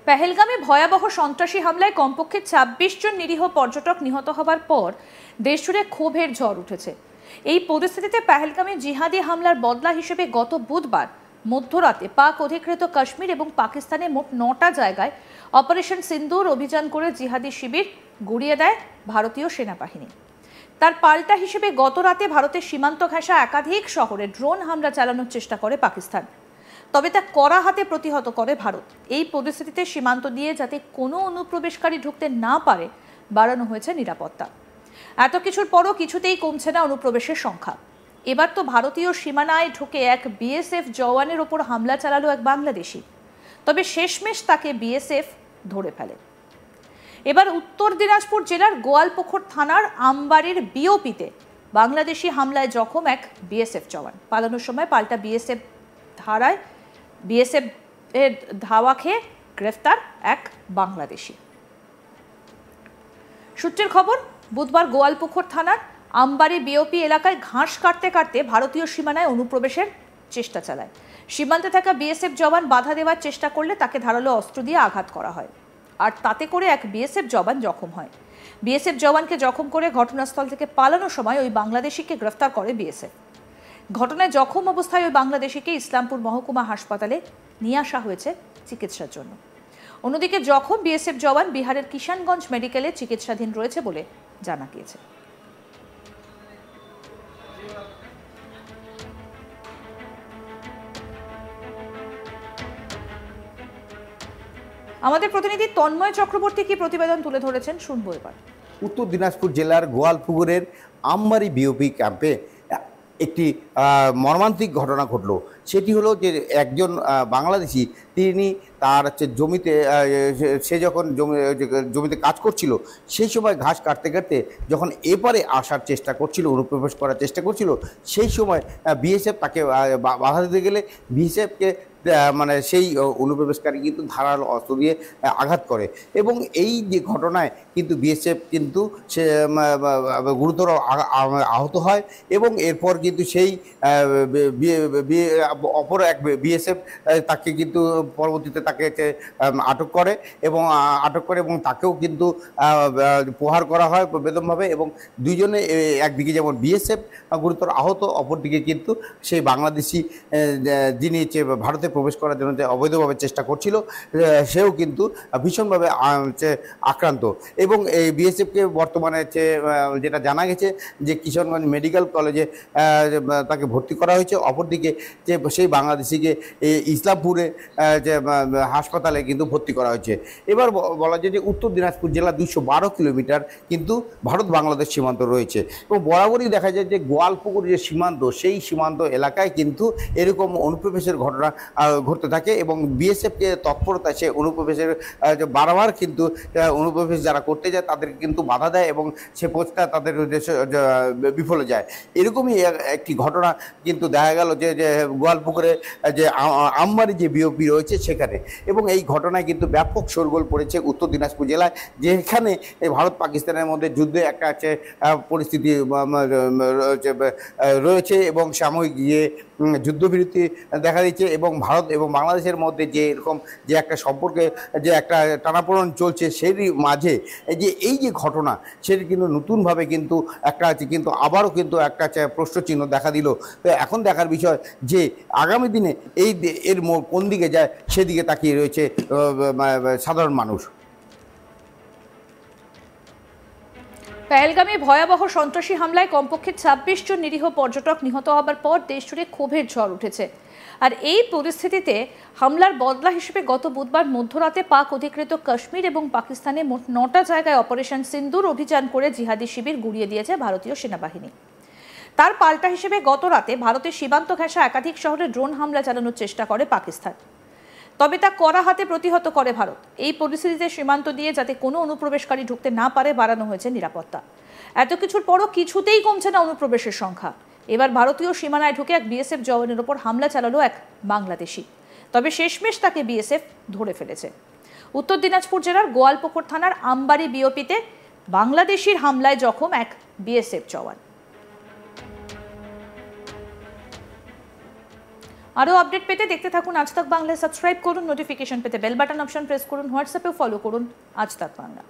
পেহেলগামে ভয়াবহ সন্ত্রাসী হামলায় কমপক্ষে ২৬ জন নিরীহ পর্যটক নিহত হবার পর দেশজুড়ে ক্ষোভের ঝড় উঠেছে। এই পরিস্থিতিতে পেহেলগামে জিহাদি হামলার বদলা হিসেবে গত বুধবার মধ্যরাতে পাক অধিকৃত কাশ্মীর এবং পাকিস্তানের মোট ৯টা জায়গায় অপারেশন সিন্দুর অভিযান করে জিহাদি শিবির গুড়িয়ে দেয় ভারতীয় সেনাবাহিনী। তার পাল্টা হিসেবে গত রাতে ভারতের সীমান্ত ঘেঁষা একাধিক শহরে ড্রোন হামলা চালানোর চেষ্টা করে পাকিস্তান, তবে তা কড়া হাতে প্রতিহত করে ভারত। এই পরিস্থিতিতে সীমান্ত দিয়ে যাতে কোনো অনুপ্রবেশকারী ঢুকতে না পারে বাড়ানো হয়েছে নিরাপত্তা। এত কিছুর পরও কিছুতেই কমছে না অনুপ্রবেশের সংখ্যা। এবার তো ভারতীয় সীমানায় ঢুকে এক বিএসএফ জওয়ানের ওপর হামলা চালালো এক বাংলাদেশি, তবে শেষমেশ তাকে বিএসএফ ধরে ফেলে। এবার উত্তর দিনাজপুর জেলার গোয়ালপুকুর থানার আমবাড়ির বিওপিতে বাংলাদেশি হামলায় জখম এক বিএসএফ জওয়ান। পালানোর সময় পাল্টা বিএসএফ এর ধাওয়া খেয়ে গ্রেফতার এক বাংলাদেশি। সূত্রের খবর, বুধবার গোয়ালপুকুর থানার আমবাড়ি বিওপি এলাকায় ঘাস কাটতে কাটতে ভারতীয় সীমানায় অনুপ্রবেশের চেষ্টা চালায়। সীমান্তে থাকা বিএসএফ জওয়ান বাধা দেওয়ার চেষ্টা করলে তাকে ধারালো অস্ত্র দিয়ে আঘাত করা হয়, আর তাতে করে এক বিএসএফ জওয়ান জখম হয়। বিএসএফ জওয়ানকে জখম করে ঘটনাস্থল থেকে পালানোর সময় ওই বাংলাদেশিকে গ্রেফতার করে বিএসএফ। ঘটনায় জখম অবস্থায় ওই বাংলাদেশিকে ইসলামপুর মহকুমা হাসপাতালে নিয়ে আসা হয়েছে চিকিৎসার জন্য। অন্যদিকে জখম বিএসএফ জওয়ান বিহারের কিষানগঞ্জ মেডিকেলে চিকিৎসাধীন রয়েছে বলে জানা গিয়েছে। আমাদের প্রতিনিধি তন্ময় চক্রবর্তী কি প্রতিবেদন তুলে ধরেছেন শুনবো এবার। উত্তর দিনাজপুর জেলার গোয়ালপুকুরের আমবাড়ি বিওপি ক্যাম্পে একটি মর্মান্তিক ঘটনা ঘটল। সেটি হলো যে একজন বাংলাদেশি, তিনি তার জমিতে সে যখন জমিতে কাজ করছিল, সেই সময় ঘাস কাটতে কাটতে যখন এপারে আসার চেষ্টা করছিল, অনুপ্রবেশ করার চেষ্টা করছিল, সেই সময় বিএসএফ তাকে বাধা দিতে গেলে বিএসএফকে মানে সেই অনুপ্রবেশকারী কিন্তু ধারালো অস্ত্র দিয়ে আঘাত করে এবং এই যে ঘটনায় কিন্তু বিএসএফ কিন্তু সে গুরুতর আহত হয় এবং এরপর কিন্তু সেই অপর এক বিএসএফ তাকে কিন্তু পরবর্তীতে তাকে আটক করে এবং তাকেও কিন্তু প্রহার করা হয় বেদমভাবে এবং দুইজনে একদিকে যেমন বিএসএফ গুরুতর আহত, অপরদিকে কিন্তু সেই বাংলাদেশি যিনি ভারতে প্রবেশ করার জন্য যে অবৈধভাবে চেষ্টা করছিল সেও কিন্তু ভীষণভাবে আক্রান্ত এবং এই বিএসএফকে বর্তমানে যেটা জানা গেছে যে কিষানগঞ্জ মেডিকেল কলেজে তাকে ভর্তি করা হয়েছে। অপরদিকে যে সেই বাংলাদেশিকে ইসলামপুরে যে হাসপাতালে কিন্তু ভর্তি করা হয়েছে। এবার বলা যায় যে উত্তর দিনাজপুর জেলা ২১২ কিলোমিটার কিন্তু ভারত বাংলাদেশ সীমান্ত রয়েছে এবং বরাবরই দেখা যায় যে গোয়ালপুকুর যে সীমান্ত, সেই সীমান্ত এলাকায় কিন্তু এরকম অনুপ্রবেশের ঘটনা ঘটতে থাকে এবং বিএসএফকে তৎপরতা সে অনুপ্রবেশের বারবার কিন্তু অনুপ্রবেশ যারা করতে যায় তাদেরকে কিন্তু বাধা দেয় এবং সে প্রচেষ্টা তাদের বিফলে যায়। এরকমই একটি ঘটনা কিন্তু দেখা গেল যে গোয়ালপুকুরে যে আমবাড়ি যে বিওপি রয়েছে সেখানে, এবং এই ঘটনায় কিন্তু ব্যাপক শোরগোল পড়েছে উত্তর দিনাজপুর জেলায়, যেখানে ভারত পাকিস্তানের মধ্যে যুদ্ধে একটা পরিস্থিতি রয়েছে এবং সাময়িক গিয়ে যুদ্ধবিরতি দেখা দিচ্ছে এবং ভারত এবং বাংলাদেশের মধ্যে যে এরকম যে একটা সম্পর্কে যে একটা টানাপোড়েন চলছে, সেরই মাঝে এই যে ঘটনা সেটি কিন্তু নতুনভাবে কিন্তু কিন্তু আবারও কিন্তু একটা প্রশ্নচিহ্ন দেখা দিল। তো এখন দেখার বিষয় যে আগামী দিনে এর কোন দিকে যায় সেদিকে তাকিয়ে রয়েছে সাধারণ মানুষ। পেহেলগামে ভয়াবহ সন্ত্রাসী হামলায় কমপক্ষে ২৬ জন নিরীহ পর্যটক নিহত হবার পর দেশজুড়ে ক্ষোভের ঝড় উঠেছে। আর এই পরিস্থিতিতে হামলার বদলা হিসেবে গত বুধবার মধ্যরাতে পাক অধিকৃত কাশ্মীর এবং পাকিস্তানে মোট ৯টা জায়গায় অপারেশন সিন্দুর অভিযান করে জিহাদি শিবির গুড়িয়ে দিয়েছে ভারতীয় সেনাবাহিনী। তার পাল্টা হিসেবে গত রাতে ভারতের সীমান্ত ঘেঁষা একাধিক শহরে ড্রোন হামলা চালানোর চেষ্টা করে পাকিস্তান, তবে তা কড়া হাতে প্রতিহত করে ভারত। এই পরিস্থিতিতে সীমান্ত দিয়ে যাতে কোনো অনুপ্রবেশকারী ঢুকতে না পারে বাড়ানো হয়েছে নিরাপত্তা। এত কিছুর পরও কিছুতেই কমছে না অনুপ্রবেশের সংখ্যা। এবার ভারতীয় সীমানায় ঢুকে এক বিএসএফ জওয়ানের ওপর হামলা চালালো এক বাংলাদেশি, তবে শেষমেশ তাকে বিএসএফ ধরে ফেলেছে। উত্তর দিনাজপুর জেলার গোয়ালপুকুর থানার আমবাড়ি বিওপিতে বাংলাদেশির হামলায় জখম এক বিএসএফ জওয়ান। আরও আপডেট পেতে দেখতে থাকুন আজ তাক বাংলায়, সাবস্ক্রাইব করুন, নোটিফিকেশন পেতে বেল বাটন অপশন প্রেস করুন, হোয়াটসঅ্যাপেও ফলো করুন আজ তাক বাংলা।